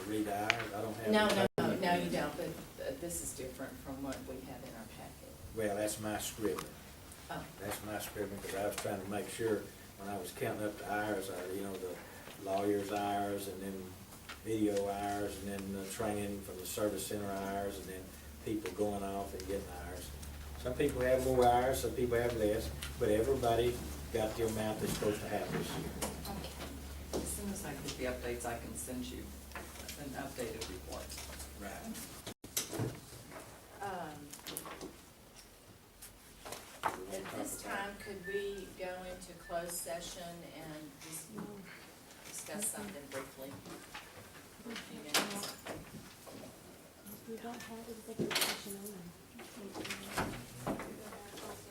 read the hours? I don't have. No, anything. no, you don't, but this is different from what we have in our packet. Well, that's my scribbling. Oh, That's my scribbling, because I was trying to make sure, when I was counting up the hours, you know, the lawyer's hours, and then video hours, and then the training from the service center hours, and then people going off and getting hours. Some people have more hours, some people have less, but everybody got the amount they're supposed to have this year. okay. As soon as I get the updates, I can send you an updated report. Right. At this time, could we go into closed session and just discuss something briefly? For a few minutes? We don't have executive session on.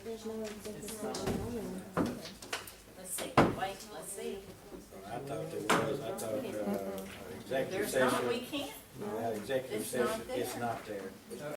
There's no executive session on. Let's see, wait, let's see. I thought there was, executive There's session. not, we can't. Well, executive It's not session, it's there. not there.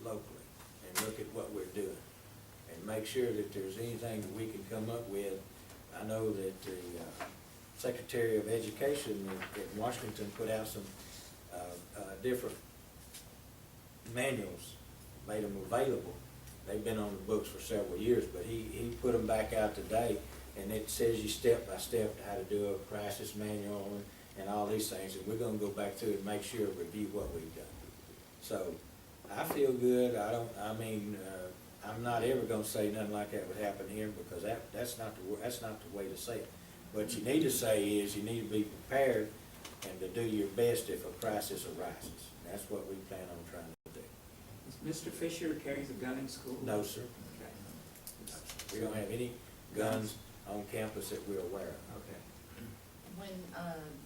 Locally, and look at what we're doing, and make sure that there's anything that we can come up with. I know that the Secretary of Education in Washington put out some different manuals, made them available they've been on the books for several years, but he put them back out today, and it says you step by step how to do a crisis manual and all these things, and we're gonna go back through and make sure, review what we've done. So, I feel good. I'm not ever gonna say nothing like that would happen here, because that's not the way to say it. What you need to say is, you need to be prepared and to do your best if a crisis arises. That's what we plan on trying to do. Does Mr. Fisher carries a gun in school? No, sir. Okay. We don't have any guns on campus that we're aware of. Okay. When,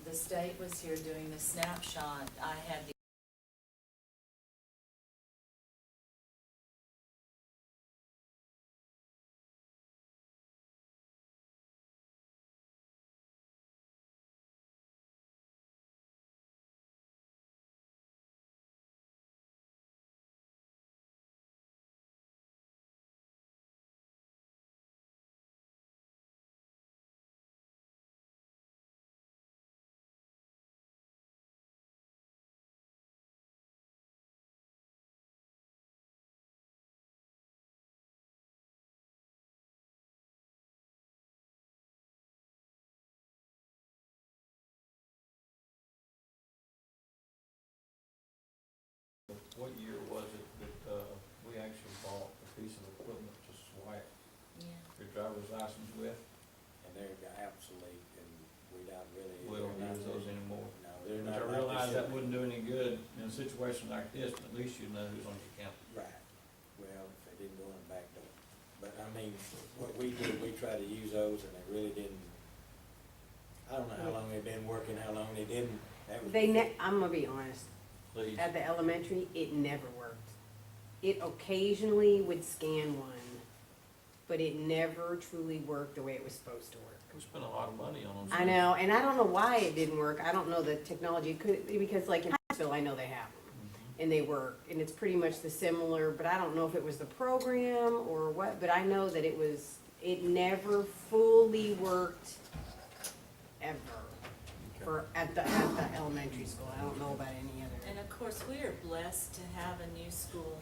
the state was here doing the snapshot, I had the What year was it that we actually bought a piece of equipment to swipe your driver's license with? And they're obsolete, and we don't really. We don't use those anymore. No, they're Which not. I realize that wouldn't do any good in a situation like this, but at least you know who's on your campus. Right. Well, if they didn't go in the back door. But I mean, what we did, we tried to use those, and they really didn't. I don't know how long they've been working, how long they didn't. That was. I'm gonna be honest, Please. at the elementary, it never worked. It occasionally would scan one, but it never truly worked the way it was supposed to work. We spent a lot of money on them. I know, and I don't know why it didn't work. I don't know the technology. It could, because like in Huntsville, I know they have them, and they work, and it's pretty much the similar, but I don't know if it was the program or what, but I know that it never fully worked ever at the elementary school. I don't know about any other. And of course, we are blessed to have a new school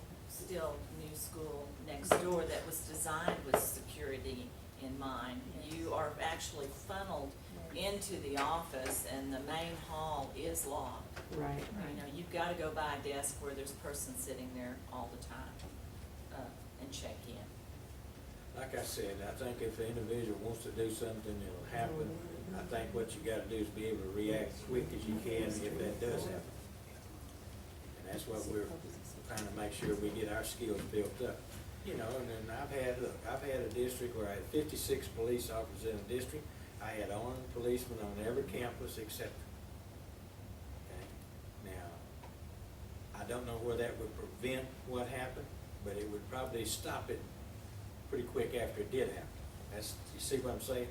next door that was designed with security in mind. You are actually funneled into the office, and the main hall is locked. Right. You know, you've gotta go by a desk where there's a person sitting there all the time, and check in. Like I said, I think if the individual wants to do something, it'll happen. I think what you gotta do is be able to react quick as you can if that does happen. And that's what we're trying to make sure we get our skills built up. You know, and then I've had a district where I had 56 police officers in a district. I had armed policemen on every campus except. Okay? Now, I don't know where that would prevent what happened, but it would probably stop it pretty quick after it did happen. You see what I'm saying?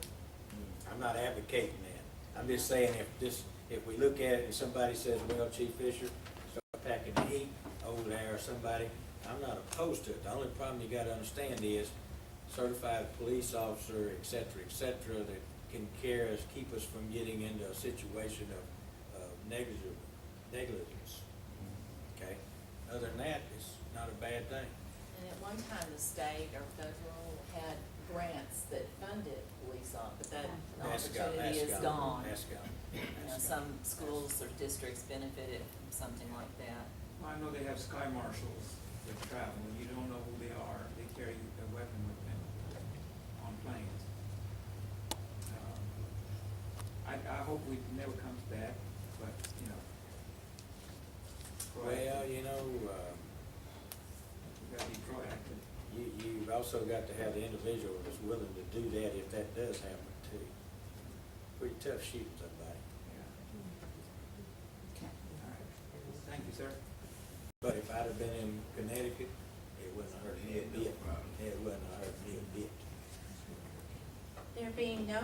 I'm not advocating that. I'm just saying if we look at it and somebody says, well, Chief Fisher, start packing the heat over there or somebody, I'm not opposed to it. The only problem you gotta understand is certified police officer, et cetera, that can keep us from getting into a situation of negligence. Okay? Other than that, it's not a bad thing. And at one time, the state or federal had grants that funded police officers, but that That's opportunity is gone. That's gone. You know, some schools or districts benefited from something like that. Well, I know they have sky marshals that travel, and you don't know who they are. They carry a weapon with them on planes. I hope we never come to that, but, you know. Well, you know, We gotta be proactive. you've also got to have the individual that's willing to do that if that does happen too. Pretty tough shooting somebody. Yeah. All right. Thank you, sir. But if I'd have been in Connecticut, it wouldn't have hurt me a bit. It wouldn't have hurt me a bit. There being no